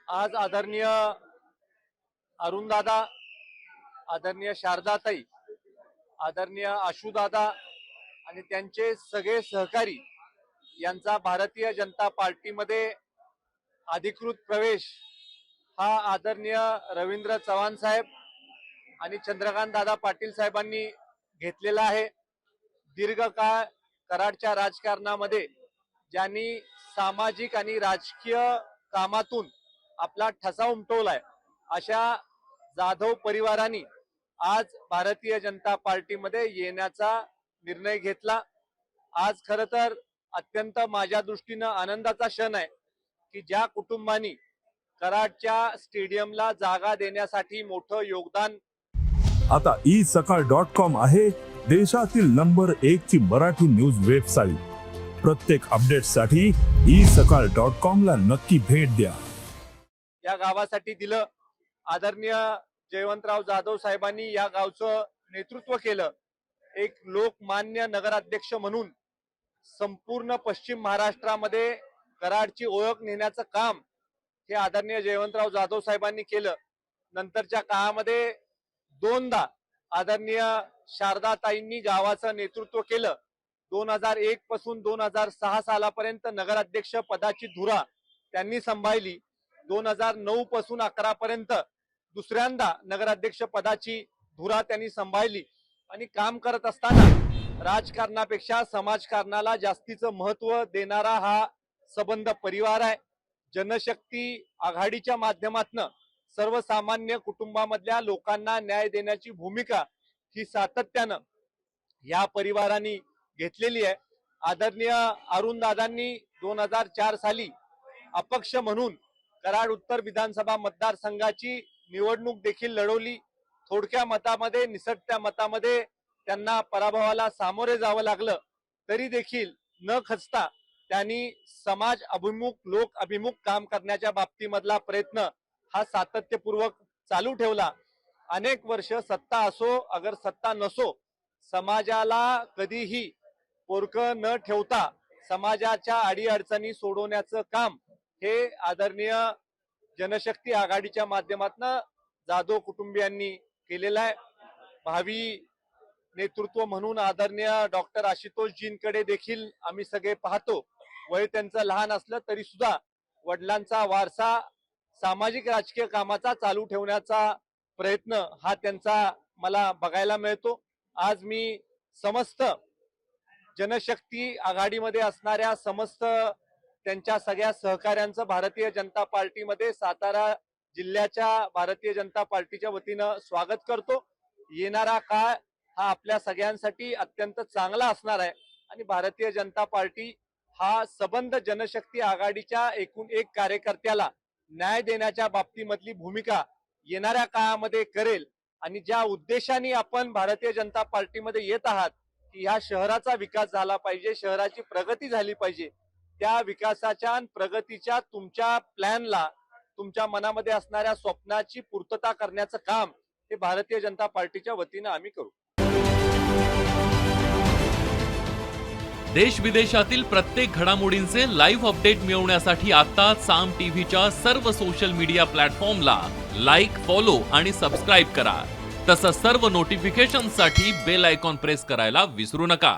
आज आदरणीय अरुणदादा, आदरणीय शारदाताई, आदरणीय आशुदादा आणि त्यांचे सगळे सहकारी यांचा भारतीय जनता पार्टीमध्ये अधिकृत प्रवेश हा आदरणीय रवींद्र चव्हाण साहेब आणि चंद्रकांत दादा पाटील साहेबांनी घेतलेला आहे। दीर्घकाळ कराडच्या राजकारणामध्ये ज्यांनी सामाजिक आणि राजकीय कामातून आपला ठसा उमटवलाय अशा जाधव परिवारांनी आज भारतीय जनता पार्टीमध्ये येण्याचा निर्णय घेतला। आज खरं तर अत्यंत माझ्या दृष्टीने आनंदाचा क्षण आहे की ज्या कुटुंबांनी कराडच्या स्टेडियमला जागा देण्यासाठी मोठं योगदान आता isakal.com आहे देशातील नंबर 1 ची मराठी न्यूज वेबसाईट। प्रत्येक अपडेटसाठी isakal.com ला नक्की भेट द्या। या गावासाठी दिलं। आदरणीय जयवंतराव जाधव साहेबांनी या गावचं नेतृत्व केलं। एक लोकमान्य नगराध्यक्ष म्हणून संपूर्ण पश्चिम महाराष्ट्रामध्ये कराडची ओळख नेण्याचं काम हे आदरणीय जयवंतराव जाधव साहेबांनी केलं। नंतरच्या काळामध्ये दोनदा आदरणीय शारदाताईंनी गावाचं नेतृत्व केलं। 2001 पासून 2006 सालापर्यंत नगराध्यक्ष पदाची धुरा त्यांनी सांभाळली। 2009 पासून 11 पर्यंत दुसऱ्यांदा नगराध्यक्ष पदाची धुरा त्यांनी सांभाळली आणि काम करत असताना राजकारणापेक्षा समाजकारणाला जास्तीचं महत्व देणारा हा सबंध परिवार आहे। जनशक्ती आघाडीच्या माध्यमातून सर्वसामान्य कुटुंबामधल्या लोकांना न्याय देण्याची भूमिका ही सातत्यानं या परिवारांनी घेतलेली आहे। आदरणीय अरुणदादांनी 2004 साली अपक्ष म्हणून कराड उत्तर विधानसभा मतदारसंघाची निवडणूक देखील लढवली। थोडक्या मतामध्ये निसटत्या मतामध्ये त्यांना पराभवाला सामोरे जावं लागलं, तरी देखील न खचता त्यांनी समाज अभिमुख लोक अभिमुख काम करण्याच्या बाबतीमधला प्रयत्न हा सातत्यपूर्वक चालू ठेवला। अनेक वर्ष सत्ता असो अगर सत्ता नसो समाजाला कधीही पोरकं न ठेवता समाजाच्या अडीअडचणी सोडवण्याचं काम हे आदरणीय जनशक्ती आघाडीच्या माध्यमातून जाधव कुटुंबियांनी केलेलं आहे। भावी नेतृत्व म्हणून आदरणीय डॉक्टर आशुतोषजींकडे देखील आम्ही सगळे पाहतो। वय त्यांचं लहान असलं तरी सुद्धा वडिलांचा वारसा सामाजिक राजकीय कामाचा चालू ठेवण्याचा प्रयत्न हा त्यांचा मला बघायला मिळतो। आज मी समस्त जनशक्ती आघाडीमध्ये असणाऱ्या समस्त त्यांच्या सगळ्या सहकाऱ्यांचं भारतीय जनता पार्टीमध्ये सातारा जिल्ह्याच्या भारतीय जनता पार्टीच्या वतीनं स्वागत करतो। येणारा काळ हा आपल्या सगळ्यांसाठी अत्यंत चांगला असणार आहे आणि भारतीय जनता पार्टी हा सबंध जनशक्ती आघाडीच्या एकूण एक कार्यकर्त्याला न्याय देण्याच्या बाबतीमधली भूमिका येणाऱ्या काळामध्ये करेल। आणि ज्या उद्देशाने आपण भारतीय जनता पार्टीमध्ये येत आहात की ह्या शहराचा विकास झाला पाहिजे, शहराची प्रगती झाली पाहिजे, त्या विकासाच्या आणि प्रगतीच्या तुमच्या प्लॅनला तुमच्या मनामध्ये असणाऱ्या स्वप्नाची पूर्तता करण्याचं काम हे भारतीय जनता पार्टीच्या वतीनं आम्ही करू। देश विदेशातील प्रत्येक घडामोडींचे लाईव्ह अपडेट मिळवण्यासाठी आता साम टीव्हीच्या सर्व सोशल मीडिया प्लॅटफॉर्मला लाईक, फॉलो आणि सबस्क्राईब करा। तसंच सर्व नोटिफिकेशनसाठी बेल आयकॉन प्रेस करायला विसरू नका।